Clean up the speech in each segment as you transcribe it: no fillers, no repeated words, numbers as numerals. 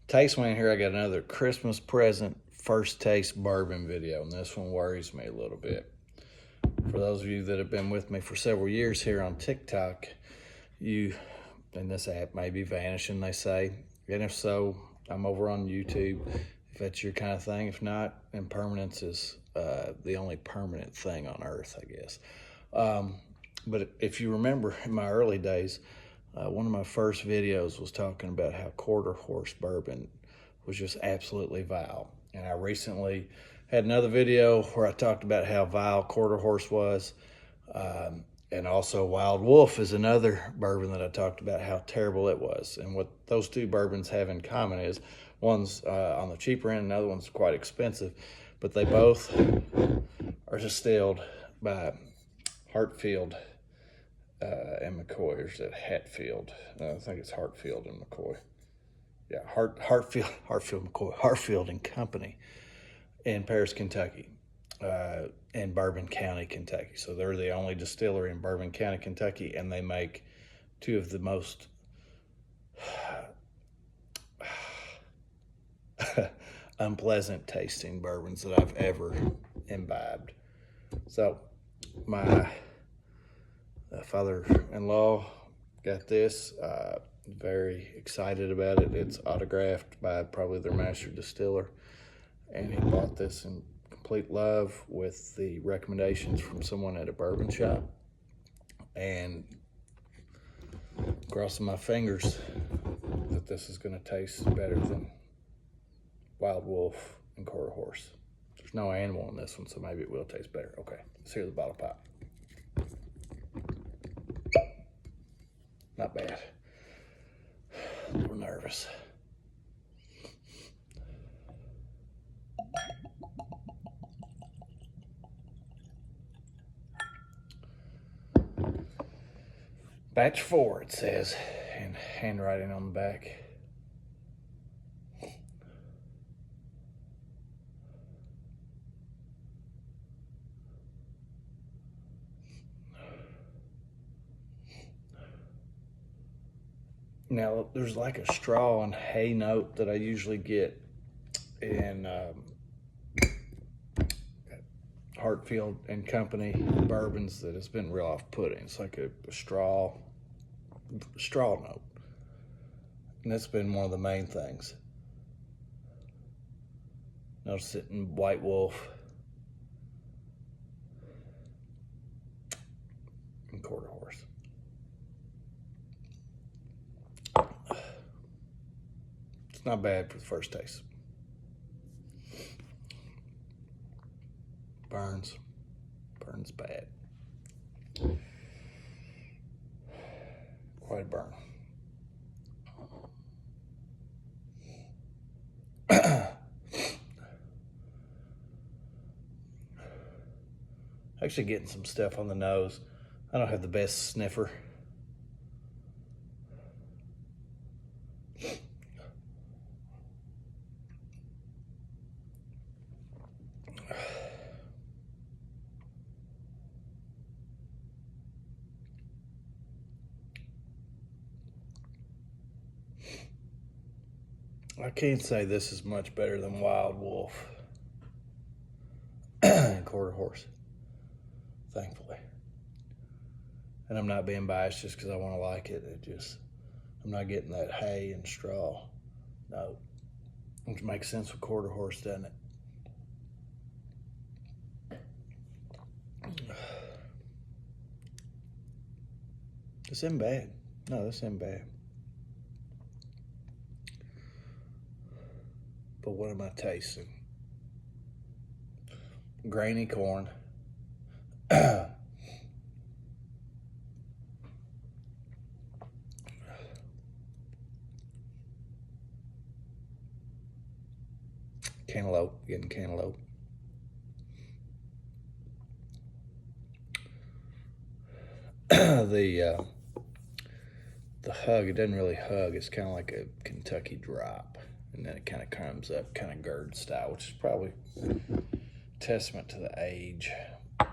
Taste man here, I got another Christmas present first taste bourbon video, and this one worries me a little bit. For those of you that have been with me for several years here on TikTok, and this app may be vanishing, they say, and if so, I'm over on YouTube, if that's your kind of thing. If not, impermanence is the only permanent thing on earth, I guess. But if you remember in my early days, one of my first videos was talking about how quarter horse bourbon was just absolutely vile. And I recently had another video where I talked about how vile quarter horse was. And also Wild Wolf is another bourbon that I talked about how terrible it was. And what those two bourbons have in common is one's on the cheaper end, another one's quite expensive, but they both are distilled by Hartfield and McCoy, or is it Hatfield? I think it's Hartfield and McCoy. Yeah, Hartfield and Company in Paris, Kentucky, in Bourbon County, Kentucky. So they're the only distillery in Bourbon County, Kentucky, and they make two of the most unpleasant tasting bourbons that I've ever imbibed. So my father-in-law got this, very excited about it. It's autographed by probably their master distiller, and he bought this in complete love with the recommendations from someone at a bourbon shop, and crossing my fingers that this is going to taste better than Wild Wolf and Quarter Horse. There's no animal in this one, so maybe it will taste better. Okay, let's hear the bottle pop. Not bad. A little nervous. Batch 4, it says, in handwriting on the back. Now, there's like a straw and hay note that I usually get in Hartfield and Company bourbons that has been real off-putting. It's like a straw note. And that's been one of the main things. Notice it in White Wolf and Quarter Horse. It's not bad for the first taste. Burns bad. Quite a burn. Actually getting some stuff on the nose. I don't have the best sniffer. I can't say this is much better than Wild Wolf and Quarter Horse, thankfully. And I'm not being biased just because I want to like it. I'm not getting that hay and straw. No. Which makes sense with Quarter Horse, doesn't it? This isn't bad. No, this isn't bad. But what am I tasting? Grainy corn. Cantaloupe, getting cantaloupe. The hug, it doesn't really hug. It's kind of like a Kentucky drop. And then it kind of comes up, kind of GERD style, which is probably testament to the age. I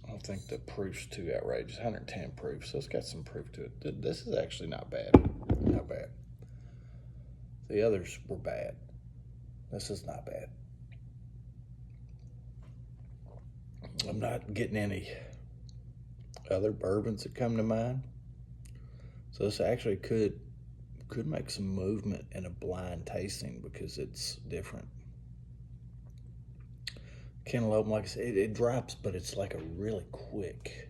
don't think the proof's too outrageous. 110 proof, so it's got some proof to it. This is actually not bad. Not bad. The others were bad. This is not bad. I'm not getting any other bourbons that come to mind. So this actually could make some movement in a blind tasting because it's different. Cantaloupe, like I said, it drops, but it's like a really quick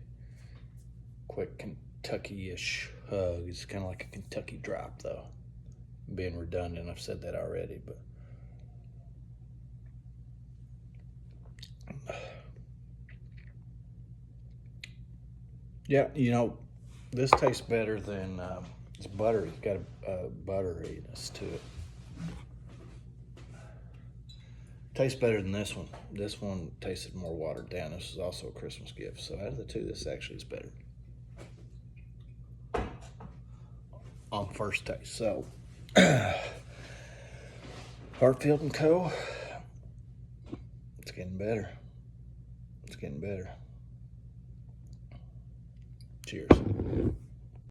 Kentucky-ish hug. It's kind of like a Kentucky drop, though. Being redundant, I've said that already, but yeah, you know, this tastes better than it's buttery. It's got a butteriness to it. Tastes better than this one. This one tasted more watered down. This is also a Christmas gift. So out of the two, this actually is better on first taste. So Hartfield & Co. It's getting better. It's getting better. Cheers.